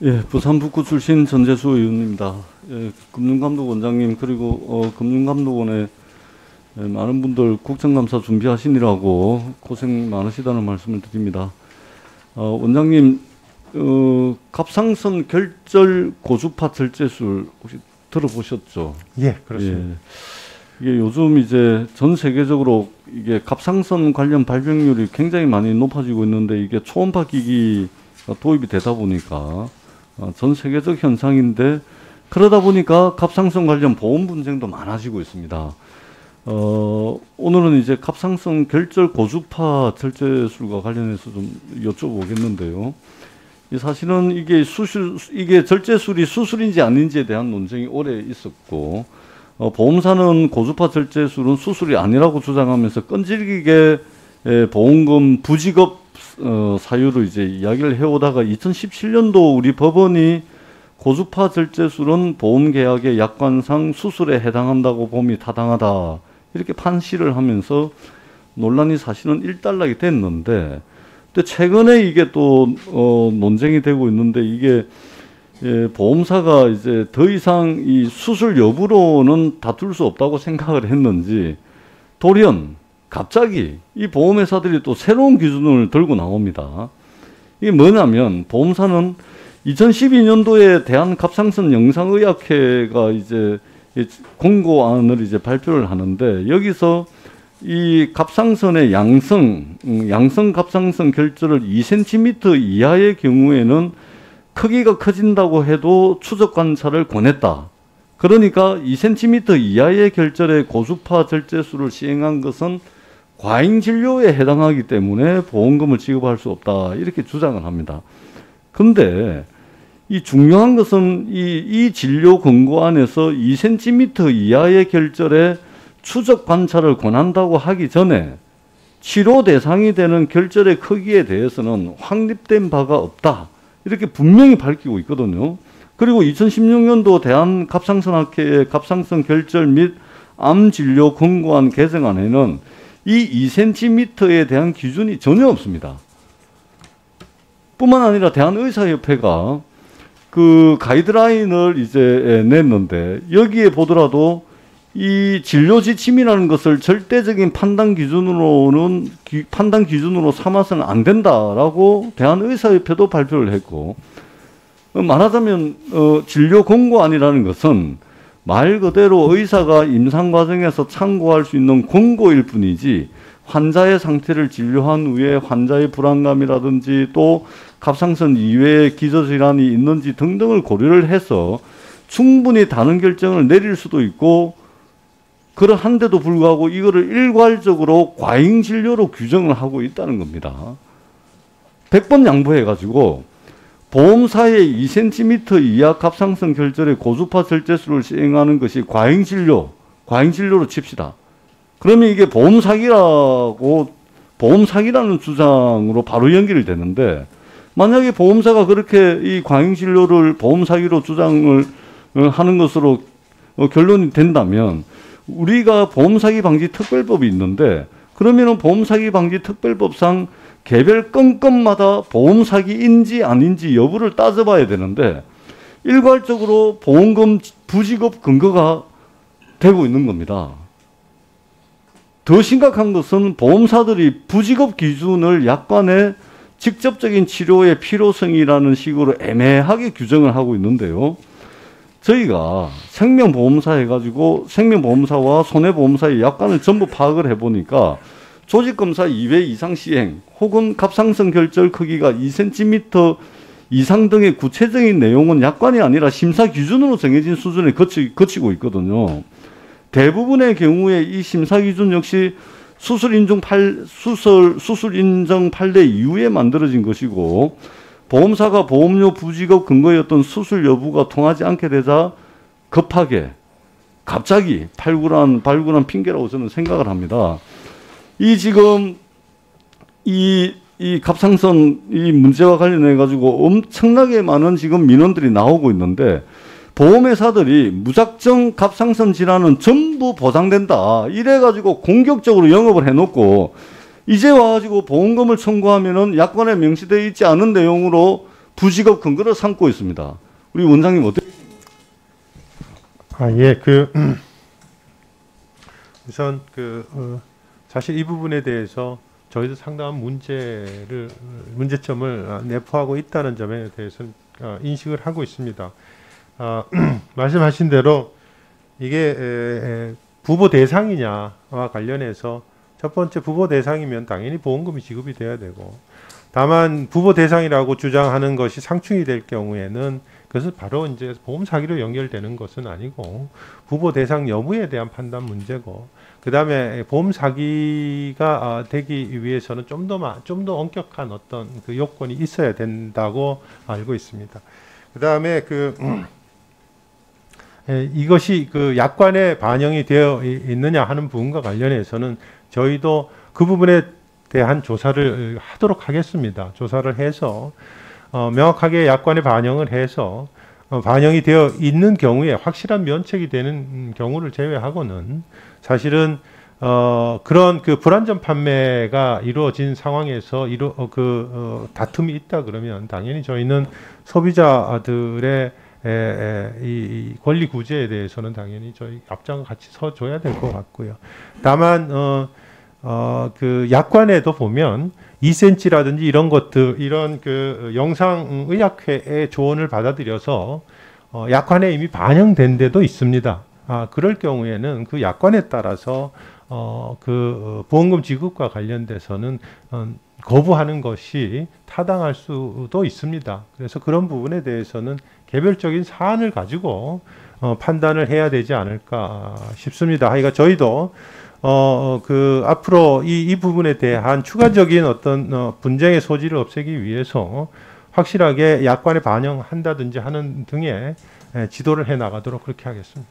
예, 부산 북구 출신 전재수 의원입니다. 예, 금융감독 원장님 그리고 금융감독원의 많은 분들 국정감사 준비하시느라고 고생 많으시다는 말씀을 드립니다. 원장님, 갑상선 결절 고주파 절제술 혹시 들어보셨죠? 예, 그렇습니다. 예, 이게 요즘 이제 전 세계적으로 이게 갑상선 관련 발병률이 굉장히 많이 높아지고 있는데 이게 초음파 기기가 도입이 되다 보니까 전 세계적 현상인데 그러다 보니까 갑상선 관련 보험 분쟁도 많아지고 있습니다. 오늘은 이제 갑상선 결절 고주파 절제술과 관련해서 좀 여쭤보겠는데요. 사실은 이게 절제술이 수술인지 아닌지에 대한 논쟁이 오래 있었고, 보험사는 고주파 절제술은 수술이 아니라고 주장하면서 끈질기게 보험금 부지급 사유로 이제 이야기를 해오다가 2017년도 우리 법원이 고주파 절제술은 보험계약의 약관상 수술에 해당한다고 봄이 타당하다 이렇게 판시를 하면서 논란이 사실은 일단락이 됐는데, 근데 최근에 이게 또 논쟁이 되고 있는데 이게 보험사가 이제 더 이상 이 수술 여부로는 다툴 수 없다고 생각을 했는지 돌연 갑자기 이 보험회사들이 또 새로운 기준을 들고 나옵니다. 이게 뭐냐면 보험사는 2012년도에 대한갑상선 영상의학회가 이제 공고안을 이제 발표를 하는데 여기서 이 갑상선의 양성 갑상선 결절을 2cm 이하의 경우에는 크기가 커진다고 해도 추적 관찰을 권했다. 그러니까 2cm 이하의 결절의 고주파 절제술을 시행한 것은 과잉 진료에 해당하기 때문에 보험금을 지급할 수 없다. 이렇게 주장을 합니다. 근데 이 중요한 것은 이 진료 권고안에서 2cm 이하의 결절에 추적 관찰을 권한다고 하기 전에 치료 대상이 되는 결절의 크기에 대해서는 확립된 바가 없다. 이렇게 분명히 밝히고 있거든요. 그리고 2016년도 대한갑상선학회의 갑상선 결절 및 암 진료 권고안 개정안에는 이 2cm에 대한 기준이 전혀 없습니다. 뿐만 아니라 대한의사협회가 그 가이드라인을 이제 냈는데 여기에 보더라도 이 진료 지침이라는 것을 절대적인 판단 기준으로 삼아서는 안 된다라고 대한의사협회도 발표를 했고, 말하자면 진료 권고안이라는 것은 말 그대로 의사가 임상 과정에서 참고할 수 있는 권고일 뿐이지 환자의 상태를 진료한 후에 환자의 불안감이라든지 또 갑상선 이외의 기저질환이 있는지 등등을 고려를 해서 충분히 다른 결정을 내릴 수도 있고, 그러한데도 불구하고 이거를 일괄적으로 과잉 진료로 규정을 하고 있다는 겁니다. 100번 양보해가지고 보험사의 2cm 이하 갑상선 결절의 고주파 절제술을 시행하는 것이 과잉 진료로 칩시다. 그러면 이게 보험 사기라는 주장으로 바로 연결이 되는데, 만약에 보험사가 그렇게 이 과잉 진료를 보험 사기로 주장을 하는 것으로 결론이 된다면 우리가 보험 사기 방지 특별법이 있는데, 그러면은 보험 사기 방지 특별법상 개별 건건마다 보험 사기인지 아닌지 여부를 따져봐야 되는데 일괄적으로 보험금 부지급 근거가 되고 있는 겁니다. 더 심각한 것은 보험사들이 부지급 기준을 약관에 직접적인 치료의 필요성이라는 식으로 애매하게 규정을 하고 있는데요. 저희가 생명보험사 해가지고 생명보험사와 손해보험사의 약관을 전부 파악을 해보니까 조직검사 2회 이상 시행 혹은 갑상선 결절 크기가 2cm 이상 등의 구체적인 내용은 약관이 아니라 심사 기준으로 정해진 수준에 거치고 있거든요. 대부분의 경우에 이 심사 기준 역시 수술 인정 판례 이후에 만들어진 것이고, 보험사가 보험료 부지급 근거였던 수술 여부가 통하지 않게 되자 갑자기 발굴한 핑계라고 저는 생각을 합니다. 지금 이 갑상선 이 문제와 관련해 가지고 엄청나게 많은 지금 민원들이 나오고 있는데, 보험회사들이 무작정 갑상선 질환은 전부 보상된다 이래 가지고 공격적으로 영업을 해놓고 이제 와가지고 보험금을 청구하면은 약관에 명시되어 있지 않은 내용으로 두 직업 근거로 삼고 있습니다. 우리 원장님 어떻게? 예, 우선 사실 이 부분에 대해서 저희도 상당한 문제점을 내포하고 있다는 점에 대해서는 인식을 하고 있습니다. 말씀하신 대로 이게 부보 대상이냐와 관련해서 첫 번째 부보 대상이면 당연히 보험금이 지급이 돼야 되고, 다만 부보 대상이라고 주장하는 것이 상충이 될 경우에는 그것은 바로 이제 보험 사기로 연결되는 것은 아니고 부보 대상 여부에 대한 판단 문제고, 그 다음에 보험 사기가 되기 위해서는 좀 더 엄격한 어떤 그 요건이 있어야 된다고 알고 있습니다. 그 다음에 이것이 약관에 반영이 되어 있느냐 하는 부분과 관련해서는 저희도 그 부분에 대한 조사를 하도록 하겠습니다. 조사를 해서 명확하게 약관에 반영을 해서 반영이 되어 있는 경우에 확실한 면책이 되는 경우를 제외하고는 사실은 그런 불안전 판매가 이루어진 상황에서 다툼이 있다 그러면 당연히 저희는 소비자들의 이 권리 구제에 대해서는 당연히 저희 앞장을 같이 서줘야 될 것 같고요. 다만 약관에도 보면 2cm라든지 이런 것들, 이런 영상의학회의 조언을 받아들여서 약관에 이미 반영된 데도 있습니다. 그럴 경우에는 그 약관에 따라서 보험금 지급과 관련돼서는 거부하는 것이 타당할 수도 있습니다. 그래서 그런 부분에 대해서는 개별적인 사안을 가지고 판단을 해야 되지 않을까 싶습니다. 그러니까 저희도 앞으로 이 부분에 대한 추가적인 어떤 분쟁의 소지를 없애기 위해서 확실하게 약관에 반영한다든지 하는 등의 지도를 해 나가도록 그렇게 하겠습니다.